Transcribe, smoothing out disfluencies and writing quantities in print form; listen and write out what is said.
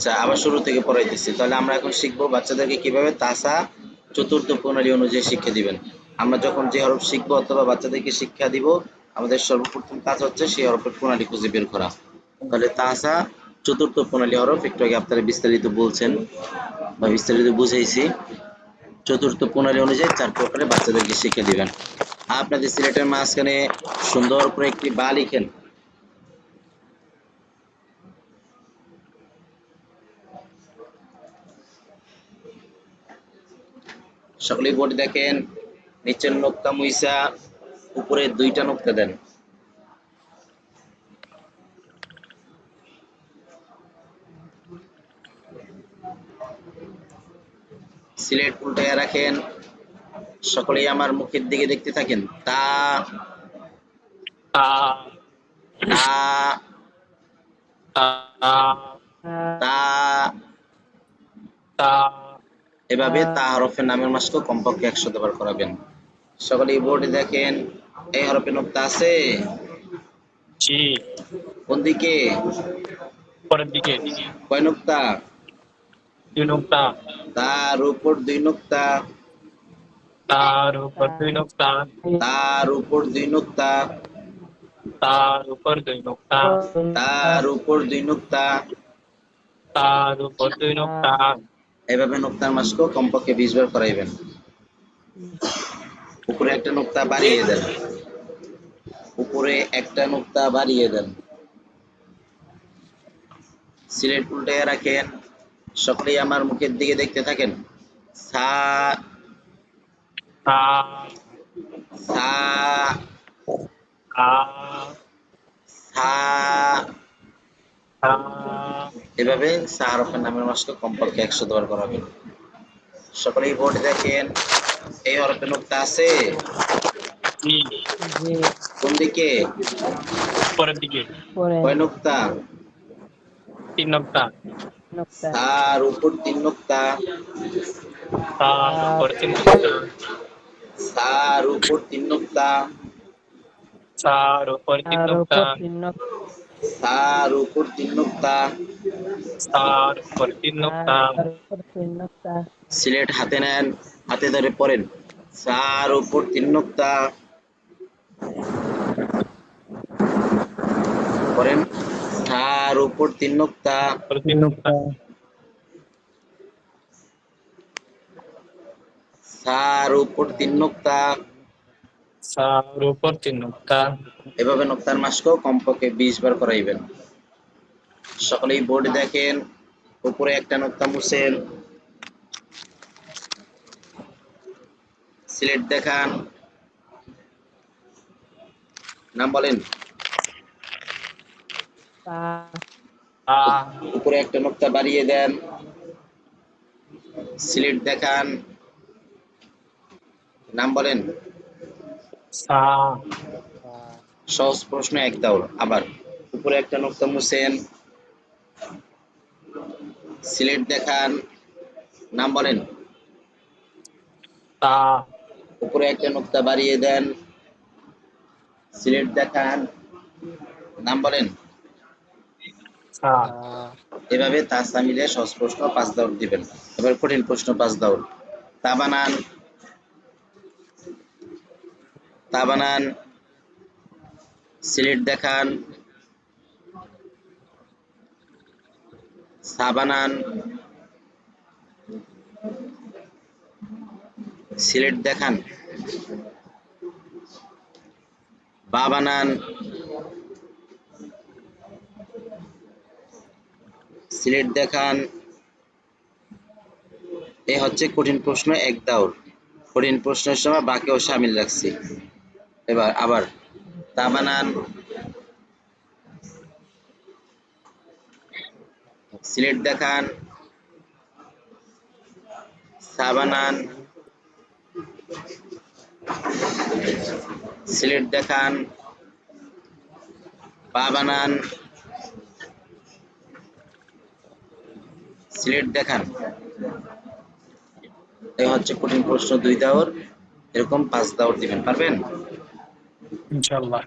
আচ্ছা, আবার শুরু থেকে পড়াইতেছি। তাহলে আমরা এখন শিখবো বাচ্চাদেরকে কিভাবে তাসা চতুর্থ প্রণালী অনুযায়ী শিক্ষা দিবেন। আমরা যখন যে হরফ শিখবো অথবা বাচ্চাদেরকে শিক্ষা দিব, আমাদের সর্বপ্রথম কাজ হচ্ছে সেই হরফের প্রণালী খুঁজে বের করা। তাহলে তাসা চতুর্থ প্রণালী হরফ একটু আগে আপনারা বিস্তারিত বলছেন বা বিস্তারিত বুঝাইছি। চতুর্থ প্রণালী অনুযায়ী 4 প্রকারে বাচ্চাদেরকে শিক্ষা দিবেন। আপনাদের সিলেটের মাঝখানে সুন্দর করে একটি বা লিখেন। সকলেই বোর্ড দেখেন, নিচের নোক্তা মুইসা উপরে 2টা নোক্তা দেন। সিলেট উল্টাইয়া রাখেন, সকলেই আমার মুখের দিকে দেখতে থাকেন। তা তা তা তা তা তা এভাবে তা হরফের নামের মাস্ক কমপক্ষে 100 বার করাবেন। সকলেই বোর্ডে দেখেন, এই হরফে নোক্তা আছে? জি কোন দিকে? পরের দিকে কয় নোক্তা? 2 নোক্তা, তার উপর 2 নোক্তা, তার উপর 2 নোক্তা, তার উপর 2 নোক্তা, তার উপর 2 নোক্তা, তার উপর 2 নোক্তা। তার উপর 2 নোক্তা। এভাবে নোক্তার মাস্ক কমপক্ষে 20 বার করাইবেন। উপরে একটা নোক্তা বাড়িয়ে দেন, উপরে একটা নোক্তা বাড়িয়ে দেন। সিলেট উল্টাইয়া রাখেন, সকলেই আমার মুখের দিকে দেখতে থাকেন। সা তা সা তা সা তা এভাবে সা হরফের নামের মাস্ক কমপক্ষে 100 বার করাবেন। সকলেই বোর্ড দেখেন, এই হরফে নোক্তা আছে? জি কোন দিকে? পরের দিকে কয় নোক্তা? 3 নোক্তা, তার উপর 3 নোক্তা, তার উপর 3 নোক্তা, তার উপর 3 নোক্তা, তার উপর 3 নোক্তা, তার উপর 3 নোক্তা। তার উপর 3 নোক্তা। সিলেট হাতে নেন, হাতে ধরে পড়েন। তার উপর 3 নোক্তা, পড়েন। তার উপর 3 নোক্তা, উপর 3 নোক্তা, তার উপর 3 নোক্তা। তার উপর 3 নোক্তা। এভাবে নোক্তার মাস্ক কমপক্ষে 20 বার করাইবেন। সকলেই বোর্ড দেখেন, উপরে একটা নোক্তা মুছেন। সিলেট দেখান, নাম বলেন। তা উপরে একটা নোক্তা বাড়িয়ে দেন। সিলেট দেখান, নাম বলেন। সা সহজ প্রশ্ন 1 দাউর। আবার উপরে একটা নোক্তা মুছেন। সিলেট দেখান, নাম বলেন। তা উপরে একটা নোক্তা বাড়িয়ে দেন। সিলেট দেখান, নাম বলেন। সা এভাবে তাসা মিলে সহজ প্রশ্ন 5 দাউর দিবেন। এবার কঠিন প্রশ্ন 5 দাউর। তা বানান, তা বানান। সিলেট দেখান, সা বানান। সিলেট দেখান, বা বানান। সিলেট দেখান। এ হচ্ছে কঠিন প্রশ্ন 1 দাউর। কঠিন প্রশ্নের সময় বাকেও শামিল রাখছি। এবার আবার তা বানান, সিলেট দেখান, সা বানান। সিলেট দেখান, বা বানান। সিলেট দেখান। এই হচ্ছে কঠিন প্রশ্ন 2 দাউর। এরকম 5 দাউর দিবেন, পারবেন? ইনশাআল্লাহ।